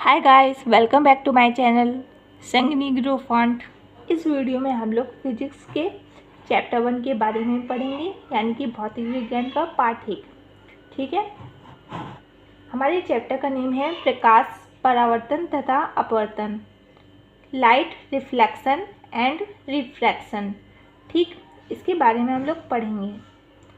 Hi guys, welcome back to my channel Sangini grow font. इस video में हम लोग फिजिक्स के चैप्टर 1 के बारे में पढ़ेंगे, यानी कि भौतिक विज्ञान का पार्ट 1। ठीक है, हमारे चैप्टर का नेम है प्रकाश, परावर्तन तथा अपवर्तन, लाइट रिफ्लेक्शन एंड रिफ्रैक्शन। ठीक, इसके बारे में हम लोग पढ़ेंगे।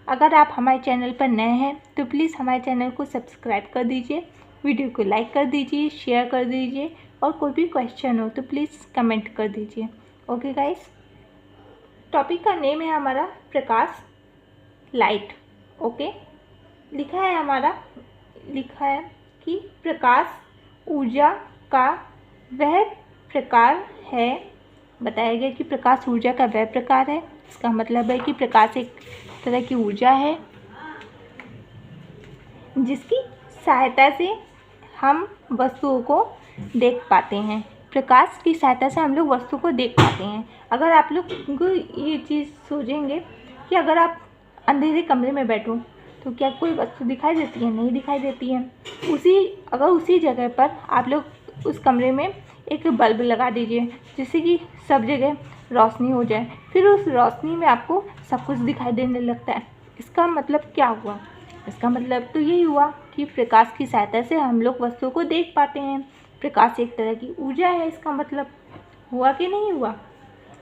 अगर आप हमारे चैनल पर नए हैं तो प्लीज़ हमारे चैनल को सब्सक्राइब कर दीजिए, वीडियो को लाइक कर दीजिए, शेयर कर दीजिए, और कोई भी क्वेश्चन हो तो प्लीज़ कमेंट कर दीजिए। ओके गाइस, टॉपिक का नेम है हमारा प्रकाश, लाइट। ओके, लिखा है कि प्रकाश ऊर्जा का वह प्रकार है। बताया गया कि प्रकाश ऊर्जा का वह प्रकार है। इसका मतलब है कि प्रकाश एक तरह की ऊर्जा है जिसकी सहायता से हम वस्तुओं को देख पाते हैं। प्रकाश की सहायता से हम लोग वस्तु को देख पाते हैं। अगर आप लोग को ये चीज़ सोचेंगे कि अगर आप अंधेरे कमरे में बैठो तो क्या कोई वस्तु दिखाई देती है? नहीं दिखाई देती है। अगर उसी जगह पर आप लोग उस कमरे में एक बल्ब लगा दीजिए जिससे कि सब जगह रोशनी हो जाए, फिर उस रोशनी में आपको सब कुछ दिखाई देने लगता है। इसका मतलब क्या हुआ? इसका मतलब तो यही हुआ कि प्रकाश की सहायता से हम लोग वस्तुओं को देख पाते हैं। प्रकाश एक तरह की ऊर्जा है। इसका मतलब हुआ कि नहीं हुआ?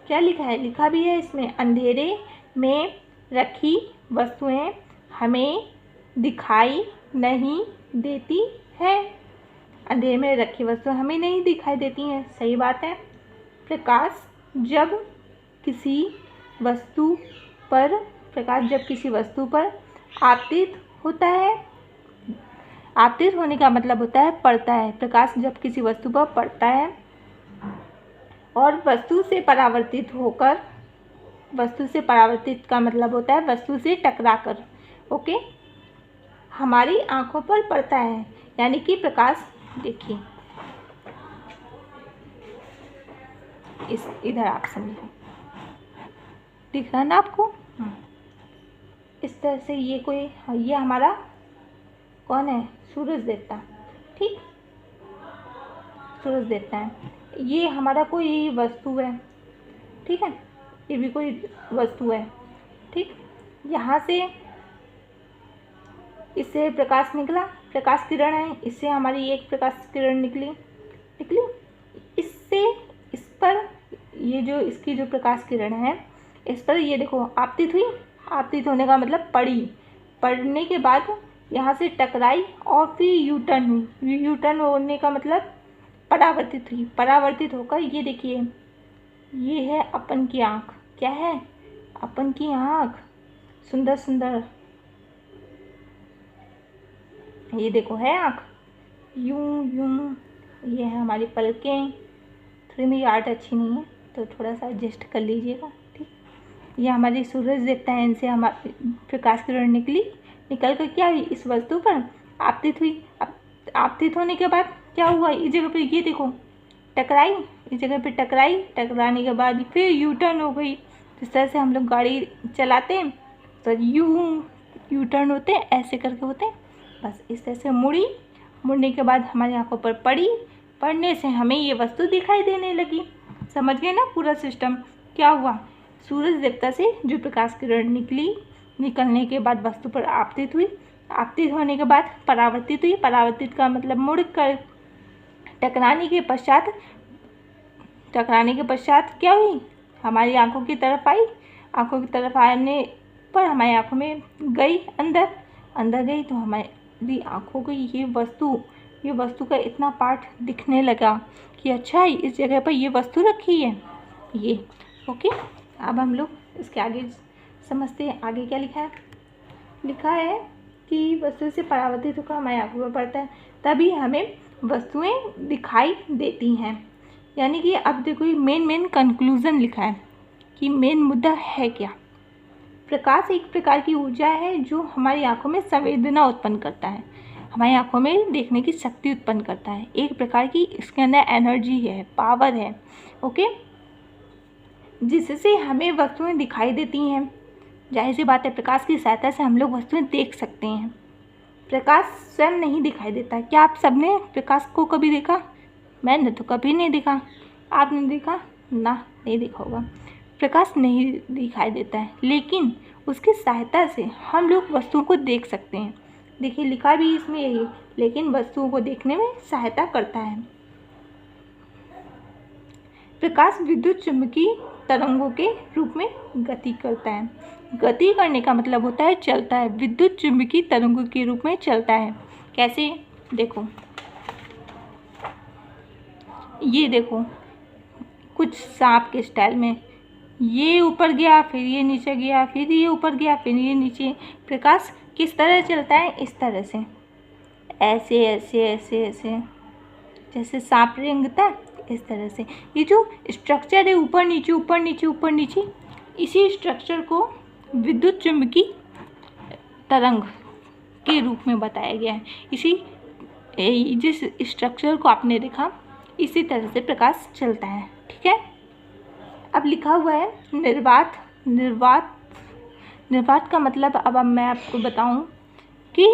क्या लिखा है? लिखा भी है इसमें, अंधेरे में रखी वस्तुएं हमें दिखाई नहीं देती है। अंधेरे में रखी वस्तुएं हमें नहीं दिखाई देती हैं। सही बात है। प्रकाश जब किसी वस्तु पर आपतित होता है, आपतित होने का मतलब होता है पड़ता है। प्रकाश जब किसी वस्तु पर पड़ता है और वस्तु से परावर्तित का मतलब होता है वस्तु से टकराकर, ओके, हमारी आंखों पर पड़ता है। यानी कि प्रकाश, देखिए इधर आप समझिए, दिख रहा है ना आपको? इस तरह से ये हमारा कौन है? सूरज देवता। ठीक, सूरज देवता है। ये हमारा कोई वस्तु है। ठीक है, ये भी कोई वस्तु है। ठीक, यहाँ से इससे प्रकाश निकला, प्रकाश किरण है, इससे हमारी एक प्रकाश किरण निकली। इससे इस पर इसकी जो प्रकाश किरण है, इस पर ये देखो आपतित हुई। आपतित होने का मतलब पड़ने के बाद यहाँ से टकराई और फिर यू टर्न हुई। यू टर्न होने का मतलब परावर्तित हुई। परावर्तित होकर ये देखिए, ये है अपन की आँख। क्या है? अपन की आँख। सुंदर सुंदर, ये देखो है आँख, यूं यूं। ये है हमारी पलकें। थोड़ी मेरी आर्ट अच्छी नहीं है तो थोड़ा सा एडजस्ट कर लीजिएगा। ठीक, ये हमारी सूरज देवता है। इनसे हमारी प्रकाश किरण निकल कर क्या हुई? इस वस्तु पर आपतित हुई। आपतित होने के बाद क्या हुआ? इस जगह पे ये देखो टकराई, इस जगह पे टकराई। टकराने के बाद फिर यू टर्न हो गई। जिस तरह से हम लोग गाड़ी चलाते हैं तो यू टर्न होते हैं, ऐसे करके होते हैं। बस इस तरह से मुड़ने के बाद हमारी आंखों पर पड़ने से हमें ये वस्तु दिखाई देने लगी। समझ गए ना पूरा सिस्टम? क्या हुआ? सूरज देवता से जो प्रकाश किरण निकलने के बाद वस्तु पर आपतित हुई। आपतित होने के बाद परावर्तित हुई। परावर्तित का मतलब मुड़कर टकराने के पश्चात क्या हुई? हमारी आंखों की तरफ आई। आंखों की तरफ आने पर हमारी आंखों में गई, अंदर गई तो हमारी आंखों को ये वस्तु का इतना पार्ट दिखने लगा कि अच्छा इस जगह पर ये वस्तु रखी है। ये ओके, अब हम लोग इसके आगे समझते हैं। आगे क्या लिखा है कि वस्तु से परावर्तित होकर हमारी आंखों पर पड़ता है, तभी हमें वस्तुएं दिखाई देती हैं। यानी कि अब देखो मेन कंक्लूजन लिखा है कि मेन मुद्दा है क्या? प्रकाश एक प्रकार की ऊर्जा है जो हमारी आंखों में संवेदना उत्पन्न करता है, हमारी आंखों में देखने की शक्ति उत्पन्न करता है। एक प्रकार की इसके अंदर एनर्जी है, पावर है, ओके, जिससे हमें वस्तुएं दिखाई देती हैं। जाहिर सी बात है, प्रकाश की सहायता से हम लोग वस्तुएं देख सकते हैं। प्रकाश स्वयं नहीं दिखाई देता। क्या आप सबने प्रकाश को कभी देखा? मैंने तो कभी नहीं देखा। आपने देखा ना? नहीं देखा होगा। प्रकाश नहीं दिखाई देता है, लेकिन उसकी सहायता से हम लोग वस्तुओं को देख सकते हैं। देखिए लिखा भी इसमें यही, लेकिन वस्तुओं को देखने में सहायता करता है। प्रकाश विद्युत चुम्बकीय तरंगों के रूप में गति करता है। गति करने का मतलब होता है चलता है। विद्युत चुम्बकीय तरंगों के रूप में चलता है। कैसे? देखो, ये देखो कुछ सांप के स्टाइल में, ये ऊपर गया, फिर ये नीचे गया, फिर ये ऊपर गया, फिर ये नीचे। प्रकाश किस तरह चलता है? इस तरह से, ऐसे ऐसे ऐसे ऐसे, जैसे सांप रेंगता है इस तरह से। ये जो स्ट्रक्चर है ऊपर नीचे ऊपर नीचे ऊपर नीचे, इसी स्ट्रक्चर को विद्युत चुम्बकीय तरंग के रूप में बताया गया है। इसी जिस स्ट्रक्चर को आपने देखा, इसी तरह से प्रकाश चलता है। ठीक है। अब लिखा हुआ है निर्वात। निर्वात का मतलब अब मैं आपको बताऊं कि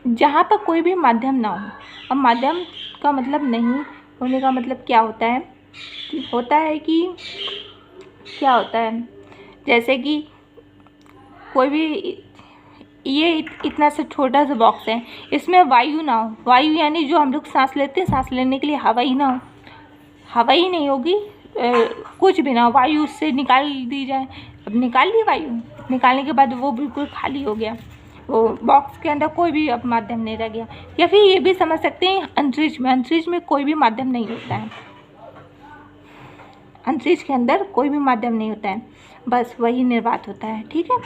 जहाँ पर कोई भी माध्यम ना हो। अब माध्यम का मतलब नहीं होने का मतलब क्या होता है? क्या होता है, जैसे कि कोई भी, ये इतना सा छोटा सा बॉक्स है, इसमें वायु ना हो। वायु यानी जो हम लोग सांस लेते हैं, सांस लेने के लिए हवा ही ना हो। हवा ही नहीं होगी, कुछ भी ना हो, वायु उससे निकाल दी जाए। अब निकाल दी वायु, निकालने के बाद वो बिल्कुल खाली हो गया, वो बॉक्स के अंदर कोई भी अब माध्यम नहीं रह गया। या फिर ये भी समझ सकते हैं अंतरिक्ष में कोई भी माध्यम नहीं होता है। अंतरिक्ष के अंदर कोई भी माध्यम नहीं होता है, बस वही निर्वात होता है। ठीक है।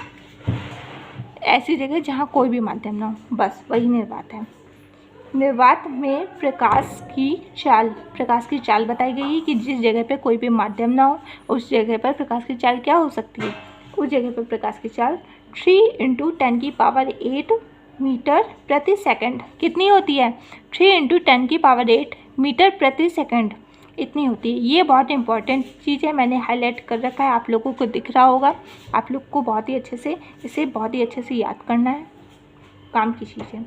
ऐसी जगह जहाँ कोई भी माध्यम ना हो, बस वही निर्वात है। निर्वात में प्रकाश की चाल बताई गई है कि जिस जगह पे कोई भी माध्यम ना हो, उस जगह पर प्रकाश की चाल क्या हो सकती है? उस जगह पर प्रकाश की चाल 3 × 10⁸ मीटर प्रति सेकंड कितनी होती है? 3 × 10⁸ मीटर प्रति सेकंड इतनी होती है। ये बहुत इंपॉर्टेंट चीज़ है, मैंने हाईलाइट कर रखा है, आप लोगों को दिख रहा होगा। आप लोग को बहुत ही अच्छे से इसे याद करना है, काम की चीज़ है।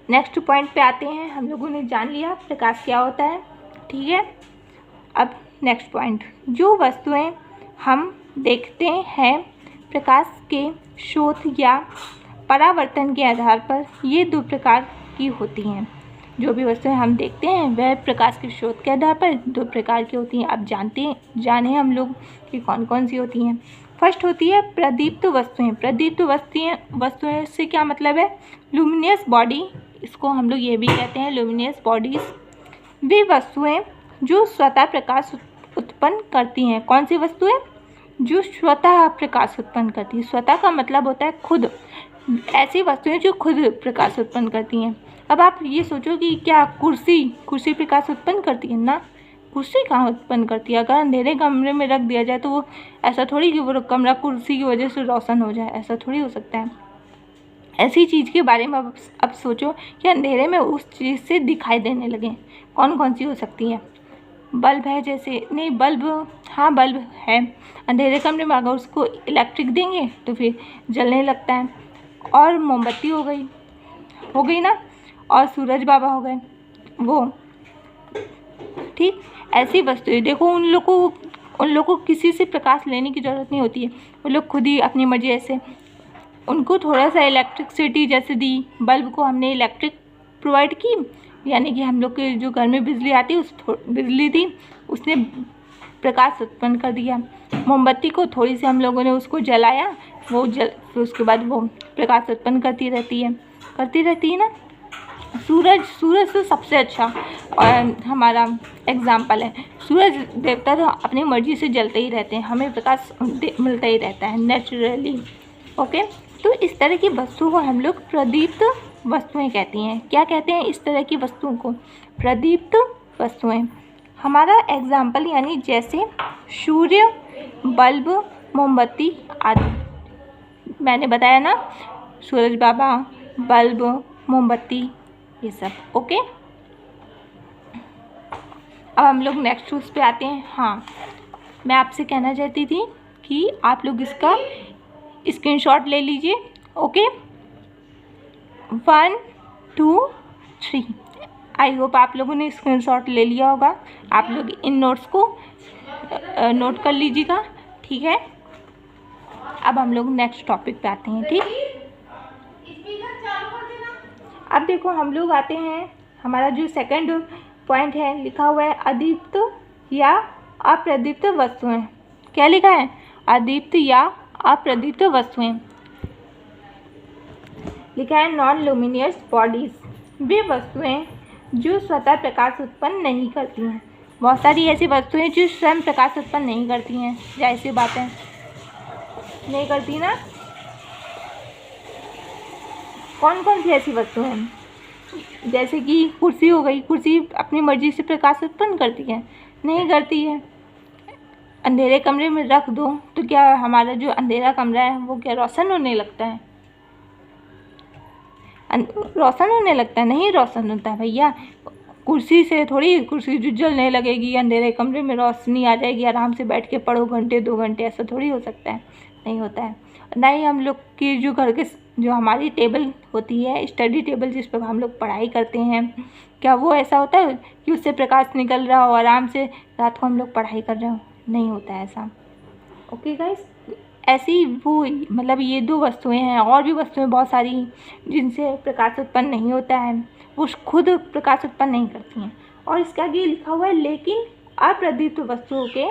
नेक्स्ट पॉइंट पे आते हैं। हम लोगों ने जान लिया प्रकाश क्या होता है। ठीक है। अब नेक्स्ट पॉइंट, जो वस्तुएं हम देखते हैं प्रकाश के स्रोत या परावर्तन के आधार पर, ये 2 प्रकार की होती हैं। जो भी वस्तुएं हम देखते हैं वह प्रकाश के स्रोत के आधार पर 2 प्रकार की होती हैं। अब जाने हम लोग कि कौन कौन सी होती हैं। फर्स्ट होती है प्रदीप्त वस्तुएं। प्रदीप्त वस्तुएं से क्या मतलब है? लुमिनियस बॉडी, इसको हम लोग ये भी कहते हैं लुमिनियस बॉडीज। वे वस्तुएं जो स्वतः प्रकाश उत्पन्न करती हैं। कौन सी वस्तुएं? जो स्वतः प्रकाश उत्पन्न करती है। स्वतः का मतलब होता है खुद। ऐसी वस्तुएं जो खुद प्रकाश उत्पन्न करती हैं। अब आप ये सोचो कि क्या कुर्सी प्रकाश उत्पन्न करती है? ना, कुर्सी कहाँ उत्पन्न करती है? अगर अंधेरे कमरे में रख दिया जाए तो वो ऐसा थोड़ी कि वो कमरा कुर्सी की वजह से रोशन हो जाए, ऐसा थोड़ी हो सकता है। ऐसी चीज़ के बारे में अब सोचो कि अंधेरे में उस चीज़ से दिखाई देने लगे। कौन सी हो सकती है? बल्ब है जैसे, नहीं बल्ब, हाँ बल्ब है। अंधेरे कमरे में अगर उसको इलेक्ट्रिक देंगे तो फिर जलने लगता है। और मोमबत्ती हो गई ना, और सूरज बाबा हो गए वो। ठीक, ऐसी वस्तुएं देखो, उन लोग को किसी से प्रकाश लेने की ज़रूरत नहीं होती है। वो लोग खुद ही अपनी मर्जी, ऐसे उनको थोड़ा सा इलेक्ट्रिसिटी जैसे दी, बल्ब को हमने इलेक्ट्रिक प्रोवाइड की, यानी कि हम लोग के जो घर में बिजली आती है उस बिजली दी, उसने प्रकाश उत्पन्न कर दिया। मोमबत्ती को थोड़ी सी हम लोगों ने उसको जलाया, वो फिर उसके बाद वो प्रकाश उत्पन्न करती रहती है ना। सूरज तो सबसे अच्छा और हमारा एग्जाम्पल है। सूरज देवता तो अपनी मर्जी से जलते ही रहते हैं, हमें प्रकाश मिलता ही रहता है नेचुरली। ओके, तो इस तरह की वस्तुओं को हम लोग प्रदीप्त वस्तुएं कहती हैं। क्या कहते हैं इस तरह की वस्तुओं को? प्रदीप्त वस्तुएं। हमारा एग्जाम्पल यानी जैसे सूर्य, बल्ब, मोमबत्ती आदि। मैंने बताया ना, सूरज बाबा, बल्ब, मोमबत्ती, ये सब। ओके, अब हम लोग नेक्स्ट उस पे आते हैं। हाँ, मैं आपसे कहना चाहती थी कि आप लोग इसका स्क्रीनशॉट ले लीजिए। ओके, 1 2 3 आई होप आप लोगों ने स्क्रीनशॉट ले लिया होगा। आप लोग इन नोट्स को नोट कर लीजिएगा, ठीक है। अब हम लोग नेक्स्ट टॉपिक पे आते हैं, ठीक। अब देखो हम लोग आते हैं, हमारा जो सेकंड पॉइंट है लिखा हुआ है अदीप्त या अप्रदीप्त वस्तुएं। क्या लिखा है? अदीप्त या अप्रदीप्त वस्तुएं। लिखा है नॉन लुमिनियस बॉडीज, वे वस्तुएं जो स्वतः प्रकाश उत्पन्न नहीं करती हैं। बहुत सारी ऐसी वस्तुएं जो स्वयं प्रकाश उत्पन्न नहीं करती हैं, जाहिर सी बात है नहीं करती ना। कौन कौन सी ऐसी वस्तुएं हैं? जैसे कि कुर्सी हो गई, कुर्सी अपनी मर्जी से प्रकाश उत्पन्न करती है? नहीं करती है। अंधेरे कमरे में रख दो तो क्या हमारा जो अंधेरा कमरा है वो क्या रोशन होने लगता है? रोशन होने लगता है? नहीं रोशन होता है भैया। कुर्सी से थोड़ी, कुर्सी जो जलने लगेगी, अंधेरे कमरे में रोशनी आ जाएगी, आराम से बैठ के पढ़ो घंटे 2 घंटे, ऐसा थोड़ी हो सकता है, नहीं होता है। ना ही हम लोग की जो घर के जो हमारी टेबल होती है, स्टडी टेबल जिस पर हम लोग पढ़ाई करते हैं, क्या वो ऐसा होता है कि उससे प्रकाश निकल रहा हो, आराम से रात को हम लोग पढ़ाई कर रहे हो? नहीं होता है ऐसा। ओके गाइस, ऐसी वो मतलब ये 2 वस्तुएं हैं, और भी वस्तुएं बहुत सारी जिनसे प्रकाश उत्पन्न नहीं होता है, वो खुद प्रकाश उत्पन्न नहीं करती हैं। और इसके आगे लिखा हुआ है लेकिन अप्रदीप्त वस्तुओं के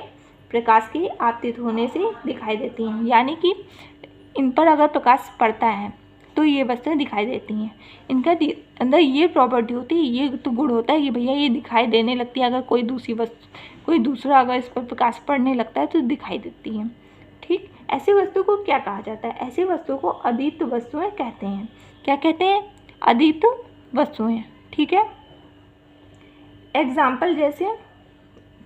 प्रकाश के आपतित होने से दिखाई देती हैं, यानी कि इन पर अगर प्रकाश पड़ता है तो ये वस्तुएं दिखाई देती हैं। इनका अंदर ये प्रॉपर्टी होती है, ये तो गुण होता है कि भैया ये दिखाई देने लगती है। अगर कोई दूसरा अगर इस पर प्रकाश पड़ने लगता है तो दिखाई देती है, ठीक। ऐसी वस्तु को क्या कहा जाता है? ऐसी वस्तु को अदीप्त वस्तुएं कहते हैं। क्या कहते हैं? अदीप्त वस्तुएं, ठीक है। एग्जाम्पल जैसे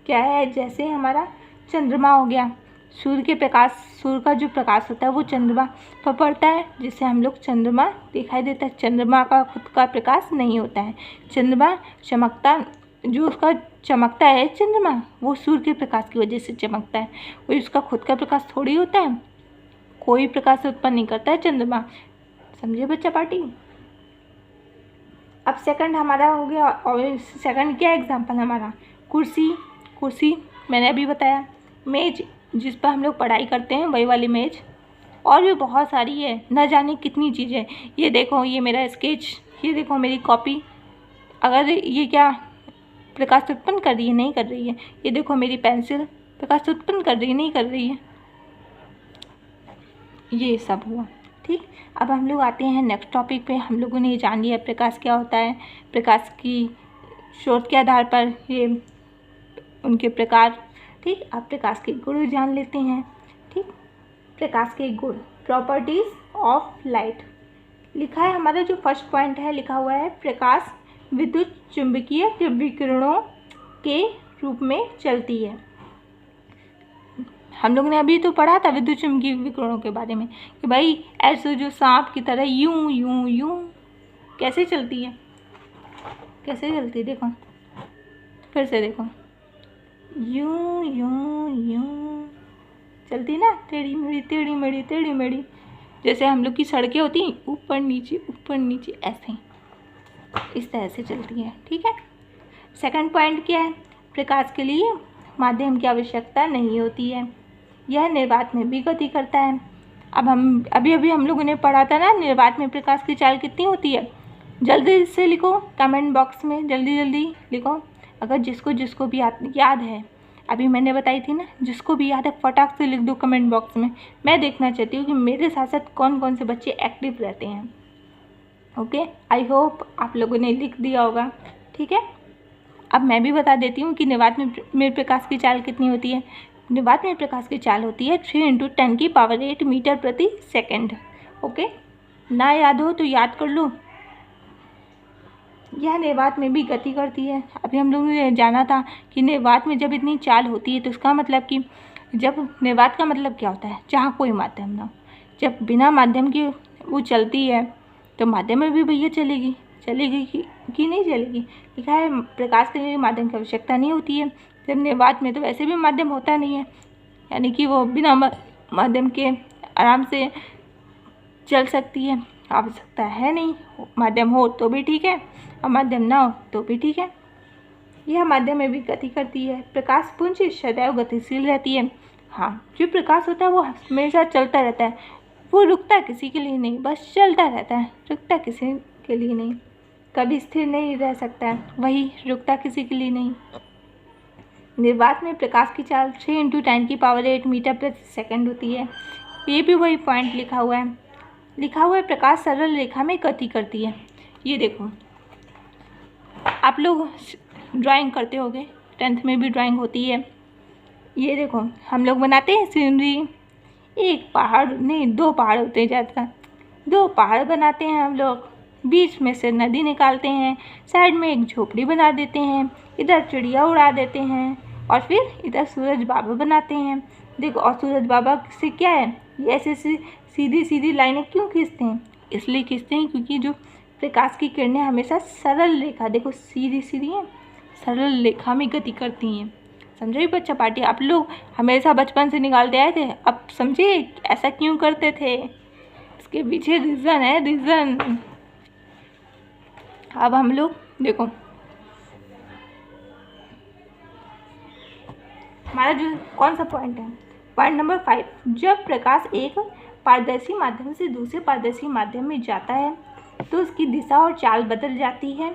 क्या है? जैसे हमारा चंद्रमा हो गया, सूर्य के प्रकाश, सूर्य का जो प्रकाश होता है वो चंद्रमा पर पड़ता है, जिससे हम लोग चंद्रमा दिखाई देता है। चंद्रमा का खुद का प्रकाश नहीं होता है। चंद्रमा चमकता, जो उसका चमकता है चंद्रमा, वो सूर्य के प्रकाश की वजह से चमकता है, वो उसका खुद का प्रकाश थोड़ी होता है। कोई प्रकाश उत्पन्न नहीं करता है चंद्रमा, समझे बच्चा पार्टी। अब सेकंड हमारा हो गया, और सेकंड क्या एग्जाम्पल हमारा? कुर्सी मैंने अभी बताया। मेज जिस पर हम लोग पढ़ाई करते हैं वही वाली मेज। और भी बहुत सारी है, न जाने कितनी चीज़ें। ये देखो, ये मेरा स्केच, ये देखो मेरी कॉपी। अगर ये क्या प्रकाश उत्पन्न कर रही है? नहीं कर रही है। ये देखो मेरी पेंसिल, प्रकाश उत्पन्न कर रही है? नहीं कर रही है। ये सब हुआ, ठीक। अब हम लोग आते हैं नेक्स्ट टॉपिक पे। हम लोगों ने जान लिया प्रकाश क्या होता है, प्रकाश की स्रोत के आधार पर ये उनके प्रकार, ठीक। अब प्रकाश के गुण जान लेते हैं, ठीक। प्रकाश के गुण, प्रॉपर्टीज ऑफ लाइट। लिखा है हमारा जो फर्स्ट पॉइंट है, लिखा हुआ है प्रकाश विद्युत चुंबकीय विकिरणों के रूप में चलती है। हम लोग ने अभी तो पढ़ा था विद्युत चुंबकीय विकिरणों के बारे में कि भाई ऐसे जो सांप की तरह यूं यूं यूं कैसे चलती है, कैसे चलती है, देखो फिर से देखो, यूं यूं यूं चलती ना, टेढ़ी मेढ़ी टेढ़ी मेढ़ी टेढ़ी मेढ़ी, जैसे हम लोग की सड़कें होती हैं ऊपर नीचे ऐसे इस तरह से चलती है, ठीक है। सेकंड पॉइंट क्या है? प्रकाश के लिए माध्यम की आवश्यकता नहीं होती है, यह निर्वात में भी गति करता है। अब हम अभी हम लोगों ने पढ़ा था ना, निर्वात में प्रकाश की चाल कितनी होती है। जल्दी से लिखो कमेंट बॉक्स में, जल्दी लिखो। अगर जिसको भी याद है, अभी मैंने बताई थी ना, जिसको भी याद है फटाक से लिख दो कमेंट बॉक्स में। मैं देखना चाहती हूँ कि मेरे साथ साथ कौन कौन से बच्चे एक्टिव रहते हैं। ओके, आई होप आप लोगों ने लिख दिया होगा, ठीक है। अब मैं भी बता देती हूँ कि निर्वात में प्रकाश की चाल कितनी होती है। निर्वात में प्रकाश की चाल होती है 3 × 10⁸ मीटर प्रति सेकेंड। ओके, ना याद हो तो याद कर लो। यह निर्वात में भी गति करती है। अभी हम लोगों ने जाना था कि निर्वात में जब इतनी चाल होती है तो इसका मतलब कि जब निर्वात का मतलब क्या होता है, जहाँ कोई माध्यम ना हो। जब बिना माध्यम के वो चलती है तो माध्यम में भी भैया चलेगी कि नहीं चलेगी। लिखा है प्रकाश के लिए माध्यम की आवश्यकता नहीं होती है। जब निर्वात में तो वैसे भी माध्यम होता नहीं है, यानी कि वो बिना माध्यम के आराम से चल सकती है। आवश्यकता है नहीं। माध्यम हो तो भी ठीक है और माध्यम ना हो तो भी ठीक है। यह माध्यम में भी गति करती है। प्रकाश पुंज सदैव गतिशील रहती है। हाँ, जो प्रकाश होता है वो हमेशा चलता रहता है, वो रुकता किसी के लिए नहीं, बस चलता रहता है, रुकता किसी के लिए नहीं, कभी स्थिर नहीं रह सकता है, वही रुकता किसी के लिए नहीं। निर्वात में प्रकाश की चाल 3 × 10⁸ मीटर प्रति सेकंड होती है। ये भी वही पॉइंट लिखा हुआ है प्रकाश सरल रेखा में गति करती है। ये देखो, आप लोग ड्राइंग करते होगे, 10th में भी ड्राइंग होती है। ये देखो, हम लोग बनाते हैं सीनरी, एक पहाड़ नहीं 2 पहाड़ होते हैं ज़्यादा, 2 पहाड़ बनाते हैं हम लोग, बीच में से नदी निकालते हैं, साइड में एक झोपड़ी बना देते हैं, इधर चिड़िया उड़ा देते हैं और फिर इधर सूरज बाबा बनाते हैं। देखो, और सूरज बाबा से क्या है, ये ऐसे सीधी सीधी लाइनें क्यों खींचते हैं? इसलिए खींचते हैं क्योंकि जो प्रकाश की किरणें हमेशा सरल रेखा, देखो सीधी सीधी हैं, सरल रेखा में गति करती हैं। समझे बच्चा पार्टी? आप लोग हमेशा बचपन से निकालते आए थे, अब समझे ऐसा क्यों करते थे? इसके पीछे रीज़न है, रीज़न। अब हम लोग देखो, हमारा जो कौन सा पॉइंट है, पॉइंट नंबर 5, जब प्रकाश एक पारदर्शी माध्यम से दूसरे पारदर्शी माध्यम में जाता है तो उसकी दिशा और चाल बदल जाती है।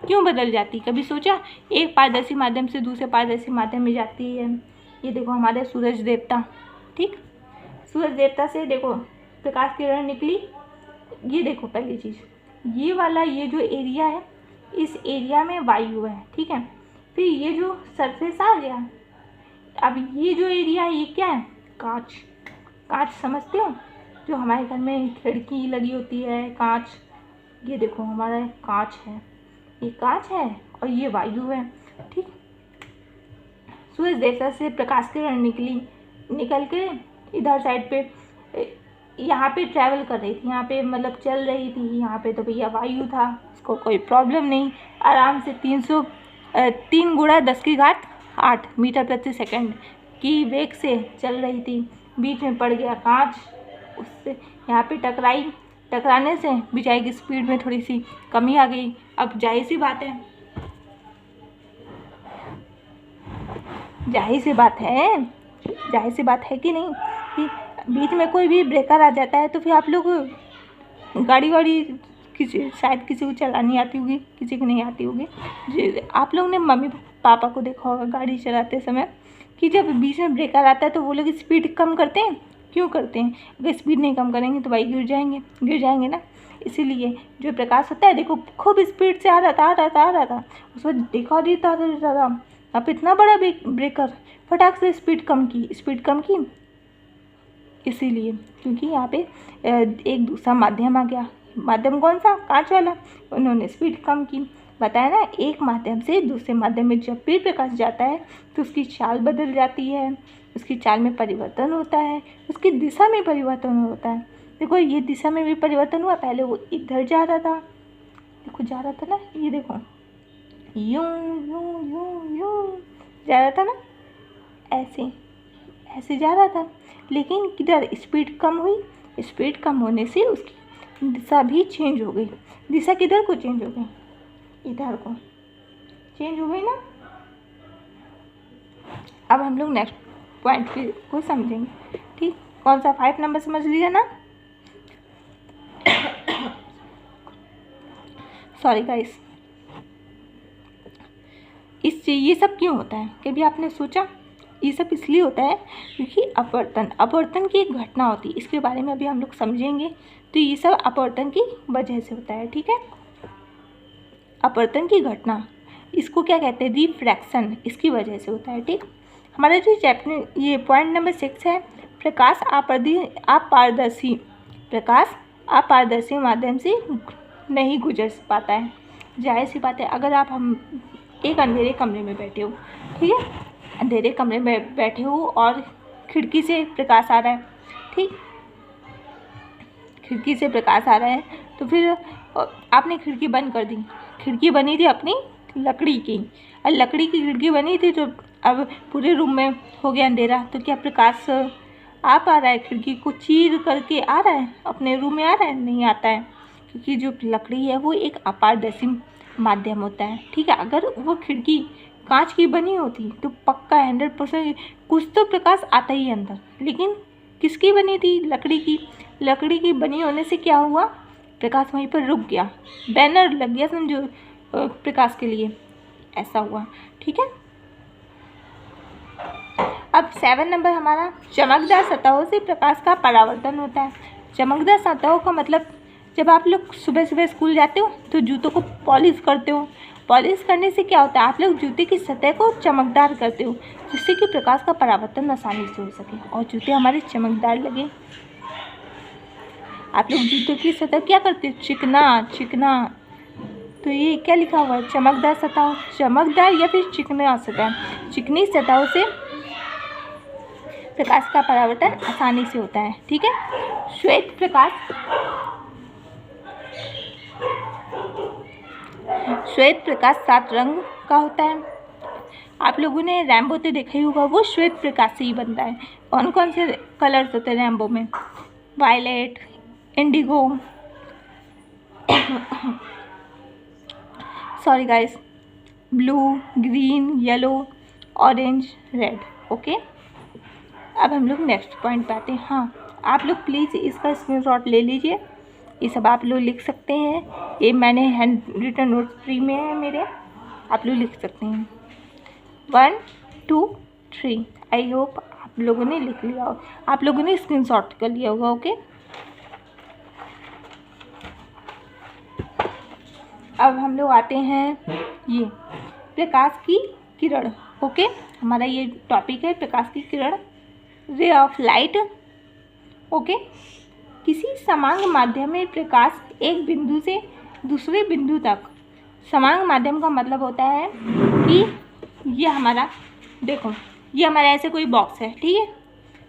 क्यों बदल जाती, कभी सोचा? एक पारदर्शी माध्यम से दूसरे पारदर्शी माध्यम में जाती है। ये देखो हमारे सूरज देवता, ठीक, सूरज देवता से देखो प्रकाश किरण निकली। ये देखो पहली चीज़, ये वाला ये जो एरिया है, इस एरिया में वायु है, ठीक है। फिर ये जो सरफेस आ गया, अब ये जो एरिया है ये क्या है? कांच। कांच समझते हो, जो हमारे घर में खिड़की लगी होती है, कांच। ये देखो हमारा कांच है, ये कांच है और ये वायु है, ठीक। सूरज देवता से प्रकाश किरण निकल के इधर साइड पे यहाँ पे ट्रैवल कर रही थी, यहाँ पे मतलब चल रही थी, यहाँ पे तो भैया वायु था, इसको कोई प्रॉब्लम नहीं, आराम से 3 × 10⁸ मीटर प्रति सेकंड की वेग से चल रही थी। बीच में पड़ गया कांच, उससे यहाँ पे टकराने से बेचारी की स्पीड में थोड़ी सी कमी आ गई। अब जाहिर सी बात है कि नहीं, कि बीच में कोई भी ब्रेकर आ जाता है तो फिर आप लोग गाड़ी शायद किसी को चलानी आती होगी, किसी को नहीं आती होगी। आप लोग ने मम्मी पापा को देखा होगा गाड़ी चलाते समय कि जब बीच में ब्रेकर आता है तो वो लोग स्पीड कम करते हैं। क्यों करते हैं? अगर स्पीड नहीं कम करेंगे तो भाई गिर जाएंगे ना। इसीलिए जो प्रकाश होता है, देखो खूब स्पीड से आ रहा था, उस वक्त देखा था अब इतना बड़ा ब्रेकर, फटाक से स्पीड कम की, इसीलिए क्योंकि यहाँ पे एक दूसरा माध्यम आ गया। माध्यम कौन सा? कांच वाला। उन्होंने स्पीड कम की। बताया ना, एक माध्यम से दूसरे माध्यम में जब भी प्रकाश जाता है तो उसकी चाल बदल जाती है, उसकी चाल में परिवर्तन होता है, उसकी दिशा में परिवर्तन होता है। देखो ये दिशा में भी परिवर्तन हुआ, पहले वो इधर जा रहा था, देखो जा रहा था ना, ये देखो यूं यूं यूं यूं जा रहा था ना, ऐसे जा रहा था। लेकिन किधर स्पीड कम हुई, स्पीड कम होने से उसकी दिशा भी चेंज हो गई। दिशा किधर को चेंज हो गई? इधर को चेंज हो गई ना। अब हम लोग नेक्स्ट पॉइंट को समझेंगे, ठीक। कौन सा? 5 नंबर समझ लिया ना। सॉरी गाइस, ये सब क्यों होता है? कभी आपने सोचा? ये सब इसलिए होता है क्योंकि अपवर्तन की एक घटना होती है, इसके बारे में अभी हम लोग समझेंगे। तो ये सब अपवर्तन की वजह से होता है, ठीक है। अपवर्तन की घटना, इसको क्या कहते हैं? रिफ्रैक्शन, इसकी वजह से होता है, ठीक। हमारा जो चैप्टर ये पॉइंट नंबर 6 है, प्रकाश अपारदर्शी माध्यम से नहीं गुजर पाता है। जाहिर सी बात है, अगर हम एक अंधेरे कमरे में बैठे हो, ठीक है, अंधेरे कमरे में बैठे हो और खिड़की से प्रकाश आ रहा है, ठीक, खिड़की से प्रकाश आ रहा है, तो फिर आपने खिड़की बंद कर दी। खिड़की बनी थी अपनी लकड़ी की, और लकड़ी की खिड़की बनी थी, तो अब पूरे रूम में हो गया अंधेरा, तो क्या प्रकाश आप आ रहा है, खिड़की को चीर करके आ रहा है, अपने रूम में आ रहा है? नहीं आता है, क्योंकि जो लकड़ी है वो एक अपारदर्शी माध्यम होता है। ठीक है, अगर वो खिड़की कांच की बनी होती तो पक्का 100% कुछ तो प्रकाश आता ही अंदर, लेकिन किसकी बनी थी? लकड़ी की। लकड़ी की बनी होने से क्या हुआ? प्रकाश वहीं पर रुक गया, बैनर लग गया समझो प्रकाश के लिए, ऐसा हुआ। ठीक है, अब 7 नंबर हमारा, चमकदार सतहों से प्रकाश का परावर्तन होता है। चमकदार सतहों का मतलब, जब आप लोग सुबह सुबह स्कूल जाते हो तो जूतों को पॉलिश करते हो। पॉलिश करने से क्या होता है? आप लोग जूते की सतह को चमकदार करते हो, जिससे कि प्रकाश का परावर्तन आसानी से हो सके और जूते हमारे चमकदार लगे। आप लोग जूतों की सतह क्या करते हो? चिकना। तो ये क्या लिखा हुआ है? चमकदार सतह, चमकदार या फिर चिकना सतह। चिकनी सतहों से प्रकाश का परावर्तन आसानी से होता है। ठीक है, श्वेत प्रकाश 7 रंग का होता है। आप लोगों ने रैम्बो तो देखा ही होगा, वो श्वेत प्रकाश से ही बनता है। कौन कौन से कलर्स होते हैं रैम्बो में? Violet, indigo, sorry guys, blue, green, yellow, orange, red. Okay, अब हम लोग नेक्स्ट पॉइंट पे आते हैं। हाँ, आप लोग प्लीज़ इसका स्क्रीनशॉट ले लीजिए, ये सब आप लोग लिख सकते हैं। ये मैंने हैंड रिटन नोट्स फ्री में है मेरे, आप लोग लिख सकते हैं। 1 2 3, आई होप आप लोगों ने लिख लिया हो, आप लोगों ने स्क्रीनशॉट कर लिया होगा। ओके, अब हम लोग आते हैं ये प्रकाश की किरण। ओके, हमारा ये टॉपिक है प्रकाश की किरण, रे ऑफ लाइट। ओके, किसी समांग माध्यम में प्रकाश एक बिंदु से दूसरे बिंदु तक, समांग माध्यम का मतलब होता है कि ये हमारा, देखो ये हमारा ऐसे कोई बॉक्स है। ठीक है,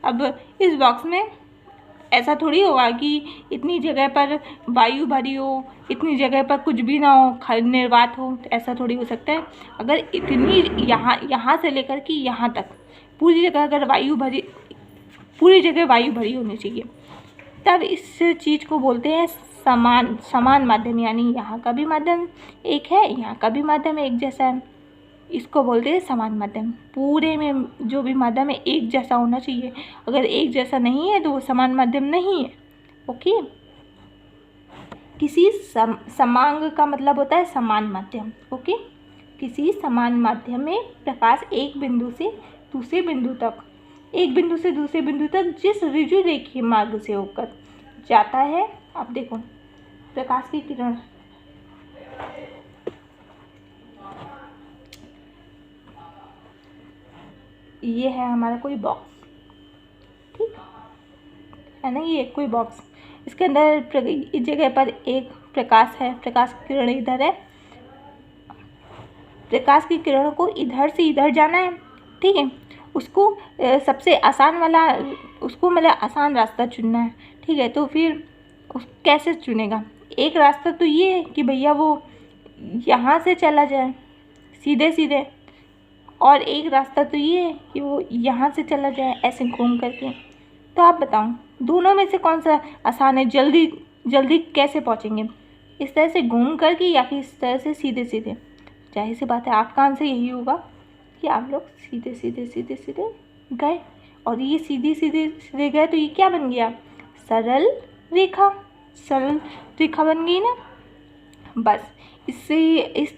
अब इस बॉक्स में ऐसा थोड़ी होगा कि इतनी जगह पर वायु भरी हो, इतनी जगह पर कुछ भी ना हो, निर्वात हो, तो ऐसा थोड़ी हो सकता है। अगर इतनी यहाँ से लेकर के यहाँ तक पूरी जगह अगर पूरी जगह वायु भरी होनी चाहिए, तब इस चीज़ को बोलते हैं समान माध्यम। यानी यहाँ का भी माध्यम एक है, यहाँ का भी माध्यम एक जैसा है, इसको बोलते हैं समान माध्यम। पूरे में जो भी माध्यम है एक जैसा होना चाहिए, अगर एक जैसा नहीं है तो वो समान माध्यम नहीं है। ओके, किसी समांग का मतलब होता है समान माध्यम। ओके, किसी समान माध्यम में प्रकाश एक बिंदु से दूसरे बिंदु तक, एक बिंदु से दूसरे बिंदु तक जिस ऋजु रेखीय मार्ग से होकर जाता है। आप देखो प्रकाश की किरण, ये है हमारा कोई बॉक्स, ठीक है ना, ये कोई बॉक्स, इसके अंदर इस जगह पर एक प्रकाश है, प्रकाश की किरण इधर है, प्रकाश की किरण को इधर से इधर जाना है। ठीक है, उसको सबसे आसान वाला, उसको मतलब आसान रास्ता चुनना है। ठीक है, तो फिर उस कैसे चुनेगा? एक रास्ता तो ये है कि भैया वो यहाँ से चला जाए सीधे सीधे, और एक रास्ता तो ये है कि वो यहाँ से चला जाए ऐसे घूम करके। तो आप बताओ दोनों में से कौन सा आसान है? जल्दी जल्दी कैसे पहुँचेंगे? इस तरह से घूम करके या फिर इस तरह से सीधे सीधे? जाहिर सी बात है आपका आंसर यही होगा कि आप लोग सीधे सीधे सीधे सीधे गए, और ये सीधे सीधे सीधे गए तो ये क्या बन गया? सरल रेखा, सरल रेखा बन गई ना। बस इससे इस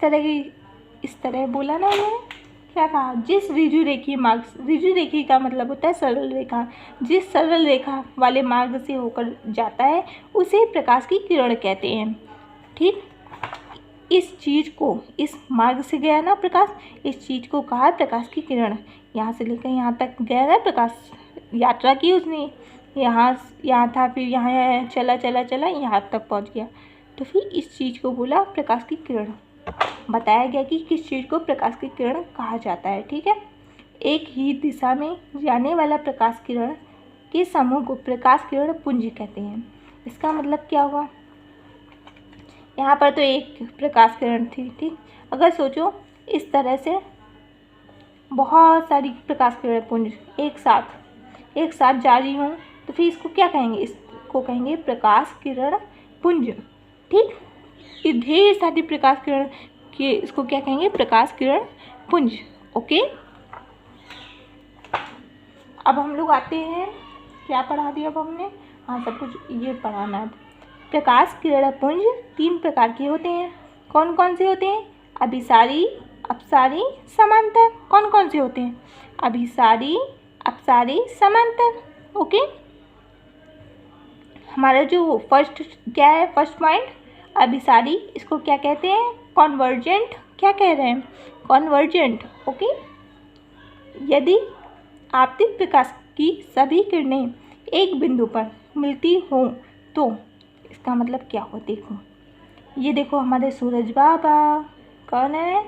तरह बोला ना उन्होंने, क्या कहा? जिस ऋजु रेखीय मार्ग, ऋजु रेखी का मतलब होता है सरल रेखा, जिस सरल रेखा वाले मार्ग से होकर जाता है उसे प्रकाश की किरण कहते हैं। ठीक, इस चीज़ को, इस मार्ग से गया ना प्रकाश, इस चीज़ को कहा प्रकाश की किरण। यहाँ से लेकर यहाँ तक गया ना प्रकाश, यात्रा की उसने, यहाँ था, फिर यहाँ चला चला चला यहाँ तक पहुँच गया, तो फिर इस चीज़ को बोला प्रकाश की किरण। बताया गया कि किस चीज़ को प्रकाश की किरण कहा जाता है। ठीक है, एक ही दिशा में जाने वाला प्रकाश किरण के समूह को प्रकाश किरण पुंज कहते हैं। इसका मतलब क्या हुआ? यहाँ पर तो एक प्रकाश किरण थी, ठीक, अगर सोचो इस तरह से बहुत सारी प्रकाश किरण पुंज एक साथ, एक साथ जारी हों तो फिर इसको क्या कहेंगे, इसको कहेंगे प्रकाश किरण पुंज। ठीक, ये ढेर सारी प्रकाश किरण के इसको क्या कहेंगे, प्रकाश किरण पुंज। ओके, अब हम लोग आते हैं, क्या पढ़ा दिया अब हमने, हाँ सब कुछ ये पढ़ाना है। प्रकाश किरण पुंज 3 प्रकार के होते हैं। कौन कौन से होते हैं, अभिसारी, अपसारी, समांतर। कौन कौन से होते हैं, अभिसारी, अपसारी, समांतर। ओके, हमारा जो फर्स्ट क्या है, फर्स्ट पॉइंट अभिसारी, इसको क्या कहते हैं, कॉन्वर्जेंट। क्या कह रहे हैं, कॉन्वर्जेंट। ओके, यदि आपतित प्रकाश की सभी किरणें एक बिंदु पर मिलती हों तो इसका मतलब क्या हो, देखो ये देखो हमारे सूरज बाबा, कौन है,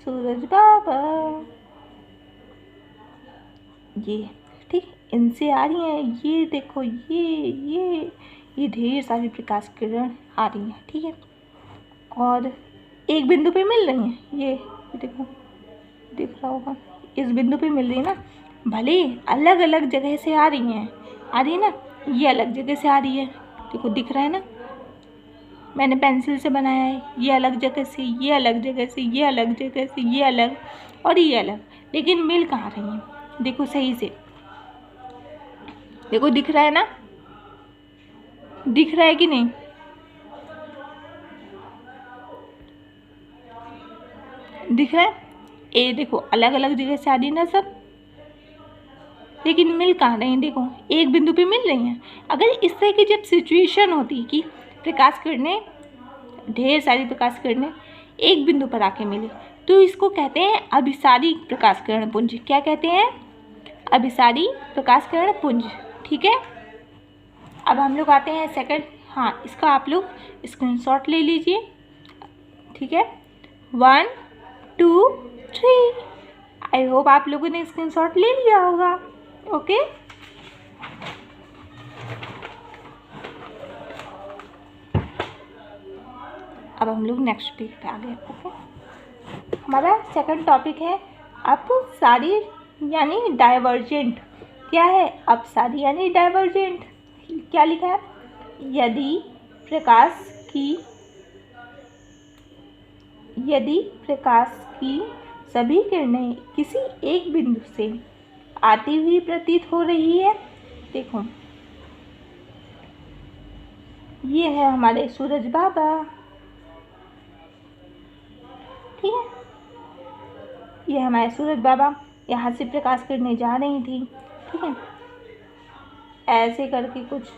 सूरज बाबा, ये ठीक, इनसे आ रही हैं, ये देखो ये ढेर सारी प्रकाश किरण आ रही हैं। ठीक है, और एक बिंदु पे मिल रही हैं, ये देखो, दिख रहा होगा, इस बिंदु पे मिल रही है ना, भले अलग अलग जगह से आ रही हैं, आ रही है ना, ये अलग जगह से आ रही है, देखो दिख रहा है ना, मैंने पेंसिल से बनाया है, ये अलग जगह से, ये अलग जगह से, ये अलग जगह से, ये अलग और ये अलग, लेकिन मिल कहाँ रही हैं, देखो सही से, देखो दिख रहा है ना, दिख रहा है कि नहीं, दिख रहा है, ये देखो अलग अलग जगह से आ रही है ना सब, लेकिन मिल कहाँ रही हैं, देखो एक बिंदु पे मिल रही हैं। अगर इस तरह की जब सिचुएशन होती कि प्रकाश किरणें, ढेर सारी प्रकाश किरणें एक बिंदु पर आके मिली, तो इसको कहते हैं अभिसारी प्रकाश किरण पुंज। क्या कहते हैं, अभिसारी प्रकाश किरण पुंज। ठीक है, अब हम लोग आते हैं सेकंड, हाँ इसका आप लोग स्क्रीनशॉट ले लीजिए। ठीक है, 1 2 3, आई होप आप लोगों ने स्क्रीनशॉट ले लिया होगा। ओके, अब हम लोग नेक्स्ट पेज पे आ गए। ओके, हमारा सेकंड टॉपिक है अपसारी यानी डाइवर्जेंट। क्या है, अपसारी यानी डाइवर्जेंट। क्या लिखा है, यदि प्रकाश की सभी किरणें किसी एक बिंदु से आती हुई प्रतीत हो रही है, देखो ये है हमारे सूरज बाबा। ठीक है, ये हमारे सूरज बाबा, यहाँ से प्रकाश किरणें जा रही थी। ठीक है, ऐसे करके कुछ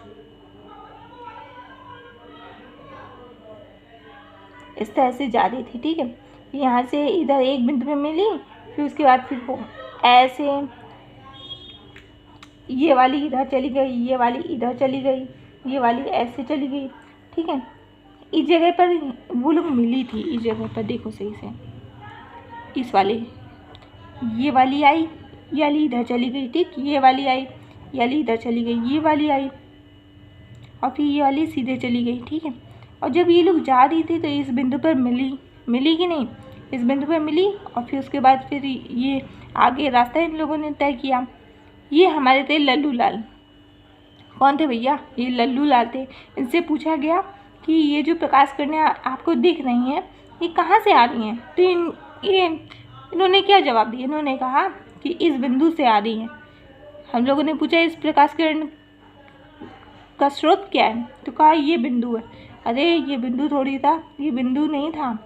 इस तरह से जा रही थी। ठीक है, यहाँ से इधर एक बिंदु पे मिली, फिर उसके बाद फिर वो ऐसे, ये वाली इधर चली गई, ये वाली इधर चली गई, ये वाली ऐसे चली गई। ठीक है, इस जगह पर वो लोग मिली थी, इस जगह पर देखो सही से, इस वाले, ये वाली आई, ये वाली इधर चली गई। ठीक, ये वाली आई, ये वाली इधर चली गई, ये वाली आई और फिर ये वाली सीधे चली गई। ठीक है, और जब ये लोग जा रही थी तो इस बिंदु पर मिली कि नहीं, इस बिंदु पर मिली, और फिर उसके बाद फिर ये आगे रास्ता इन लोगों ने तय किया। ये हमारे थे लल्लू लाल। कौन थे भैया, ये लल्लू लाल थे। इनसे पूछा गया कि ये जो प्रकाश किरणें आपको दिख रही हैं ये कहाँ से आ रही हैं, तो इन्होंने क्या जवाब दिया, इन्होंने कहा कि इस बिंदु से आ रही हैं। हम लोगों ने पूछा इस प्रकाश किरण का स्रोत क्या है, तो कहा ये बिंदु है। अरे ये बिंदु थोड़ी था, ये बिंदु नहीं था,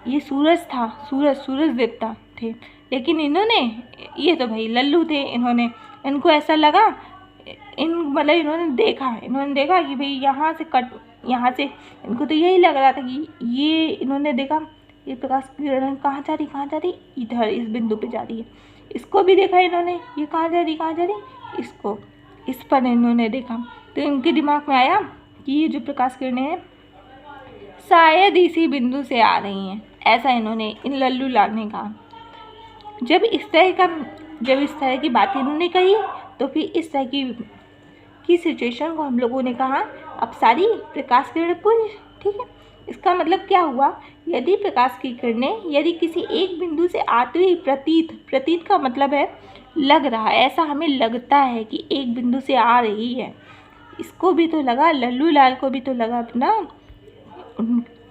ये सूरज था, सूरज देवता थे। लेकिन इन्होंने, ये तो भाई लल्लू थे, इनको ऐसा लगा, इन्होंने देखा कि भाई यहाँ से इनको तो यही लग रहा था कि ये, इन्होंने देखा ये प्रकाश किरण कहाँ जा रही, इधर इस बिंदु पे जा रही है। इसको भी देखा इन्होंने, ये कहाँ जा रही, इसको, इस पर इन्होंने देखा, तो इनके दिमाग में आया कि ये जो प्रकाश किरणें हैं शायद इसी बिंदु से आ रही हैं। ऐसा इन लल्लू लाल ने कहा। जब इस तरह की बात इन्होंने कही तो फिर इस तरह की सिचुएशन को हम लोगों ने कहा अपसारी प्रकाश किरण पुंज। ठीक है, इसका मतलब क्या हुआ, यदि प्रकाश की किरणें यदि किसी एक बिंदु से आती हुई प्रतीत का मतलब है लग रहा है, ऐसा हमें लगता है कि एक बिंदु से आ रही है। इसको भी तो लगा, लल्लू लाल को भी तो लगा अपना,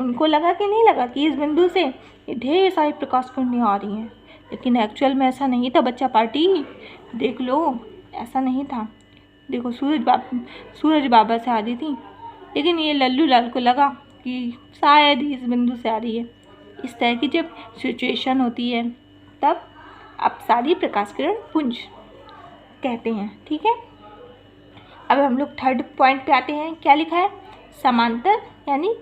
उनको लगा कि नहीं लगा कि इस बिंदु से ढेर सारी प्रकाश किरणें आ रही हैं। लेकिन एक्चुअल में ऐसा नहीं था बच्चा पार्टी, देख लो ऐसा नहीं था। देखो सूरज बाबा से आ रही थी, लेकिन ये लल्लू लाल को लगा कि शायद ही इस बिंदु से आ रही है। इस तरह की जब सिचुएशन होती है तब आप सारी प्रकाश किरण पुंज कहते हैं। ठीक है, अब हम लोग थर्ड पॉइंट पे आते हैं। क्या लिखा है? समांतर यानी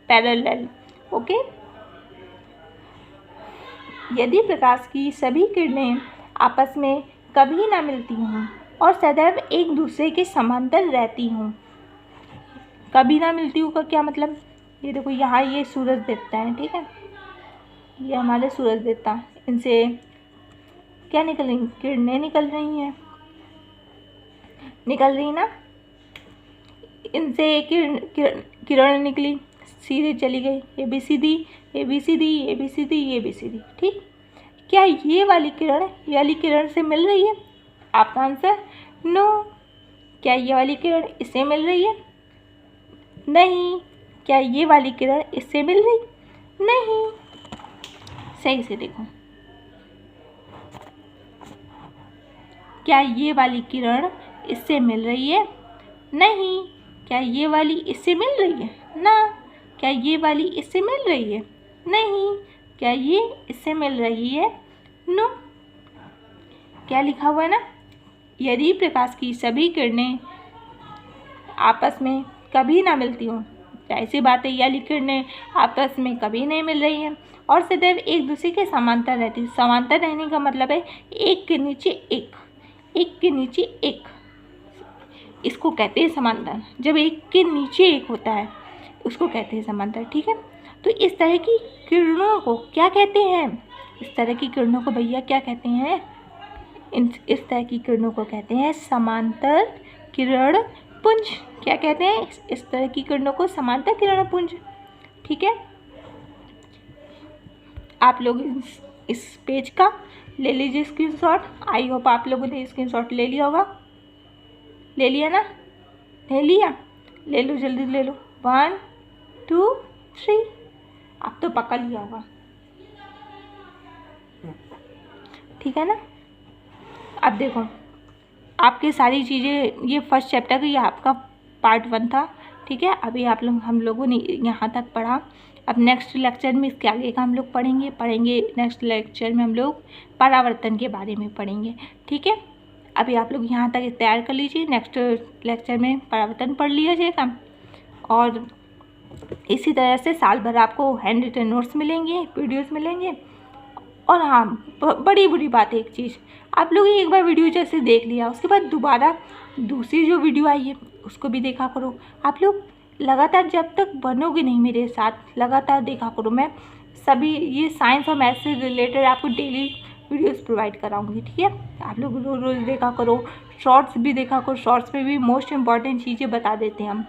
पैरेलल। ओके, यदि प्रकाश की सभी किरणें आपस में कभी ना मिलती हों और सदैव एक दूसरे के समांतर रहती हों। कभी ना मिलती हूँ का क्या मतलब? ये देखो यहाँ ये सूरज देवता है, ठीक है, ये हमारे सूरज देवता, इनसे क्या निकल रही? किरणें निकल रही हैं, निकल रही ना, इनसे किरण निकली, सीधे चली गई ABCD ABCD ABCD ABCD। ठीक, क्या ये वाली किरण से मिल रही है? आपका आंसर नो। क्या ये वाली किरण इससे मिल रही है? नहीं। क्या ये वाली किरण इससे मिल रही? नहीं। सही से देखो, क्या ये वाली किरण इससे मिल रही है? नहीं। क्या ये वाली इससे मिल रही है? ना। क्या ये वाली इससे मिल रही है? नहीं। क्या ये इससे मिल रही है? नो। क्या लिखा हुआ है ना, यदि प्रकाश की सभी किरणें आपस में कभी ना मिलती हों, ऐसी बात है, ये किरणें आपस में कभी नहीं मिल रही हैं और सदैव एक दूसरे के समांतर रहती है। समांतर रहने का मतलब है एक के नीचे एक, एक के नीचे एक, इसको कहते हैं समांतर। जब एक के नीचे एक होता है उसको कहते हैं समांतर। ठीक है, तो इस तरह की किरणों को क्या कहते हैं? इस तरह की किरणों को भैया क्या कहते हैं? इस तरह की किरणों को कहते हैं समांतर किरण पुंज। क्या कहते हैं? इस तरह की किरणों को समांतर किरण पुंज। ठीक है, आप लोग इस पेज का ले लीजिए स्क्रीनशॉट। आई होप आप लोगों ने स्क्रीनशॉट ले लिया होगा। ले लिया ना? ले लिया? ले लो, जल्दी ले लो। 1 2 3, आप तो पकड़ लिया होगा। ठीक है ना? अब देखो, आपकी सारी चीज़ें, ये फर्स्ट चैप्टर का ये आपका पार्ट 1 था। ठीक है, अभी हम लोगों ने यहाँ तक पढ़ा। अब नेक्स्ट लेक्चर में इसके आगे का हम लोग पढ़ेंगे। नेक्स्ट लेक्चर में हम लोग परावर्तन के बारे में पढ़ेंगे। ठीक है, अभी आप लोग यहाँ तक तैयार कर लीजिए, नेक्स्ट लेक्चर में परावर्तन पढ़ लिया जाएगा। और इसी तरह से साल भर आपको हैंड रिटन नोट्स मिलेंगे, वीडियोस मिलेंगे। और हाँ, बड़ी बुरी बात है एक चीज़, आप लोग एक बार वीडियो जैसे देख लिया, उसके बाद दोबारा दूसरी जो वीडियो आई है उसको भी देखा करो। आप लोग लगातार, जब तक बनोगे नहीं मेरे साथ, लगातार देखा करो। मैं सभी ये साइंस और मैथ से रिलेटेड आपको डेली वीडियोस प्रोवाइड कराऊंगी। ठीक है, आप लोग रोज़ रोज़ देखा करो, शॉर्ट्स भी देखा करो। शॉर्ट्स में भी मोस्ट इम्पॉर्टेंट चीज़ें बता देते हैं हम,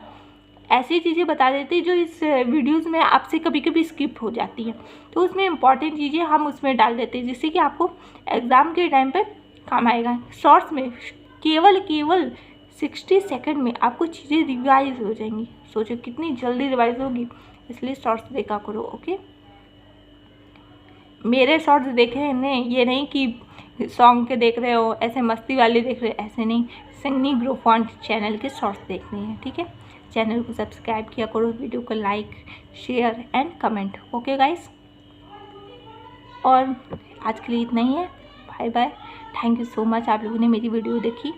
ऐसी चीज़ें बता देते हैं जो इस वीडियोस में आपसे कभी कभी स्किप हो जाती हैं, तो उसमें इम्पॉर्टेंट चीज़ें हम उसमें डाल देते हैं जिससे कि आपको एग्ज़ाम के टाइम पे काम आएगा। शॉर्ट्स में केवल 60 सेकंड में आपको चीज़ें रिवाइज हो जाएंगी। सोचो कितनी जल्दी रिवाइज होगी, इसलिए शॉर्ट्स देखा करो। ओके, मेरे शॉर्ट्स देखे नहीं, ये नहीं कि सॉन्ग के देख रहे हो, ऐसे मस्ती वाले देख रहे हो, ऐसे नहीं, सन्नी ग्रोफॉन्ट चैनल के शॉर्ट्स देखने हैं। ठीक है, चैनल को सब्सक्राइब किया करो, वीडियो को like share and comment. Okay guys, और आज के लिए इतना ही है। Bye bye, thank you so much, आप लोगों ने मेरी वीडियो देखी।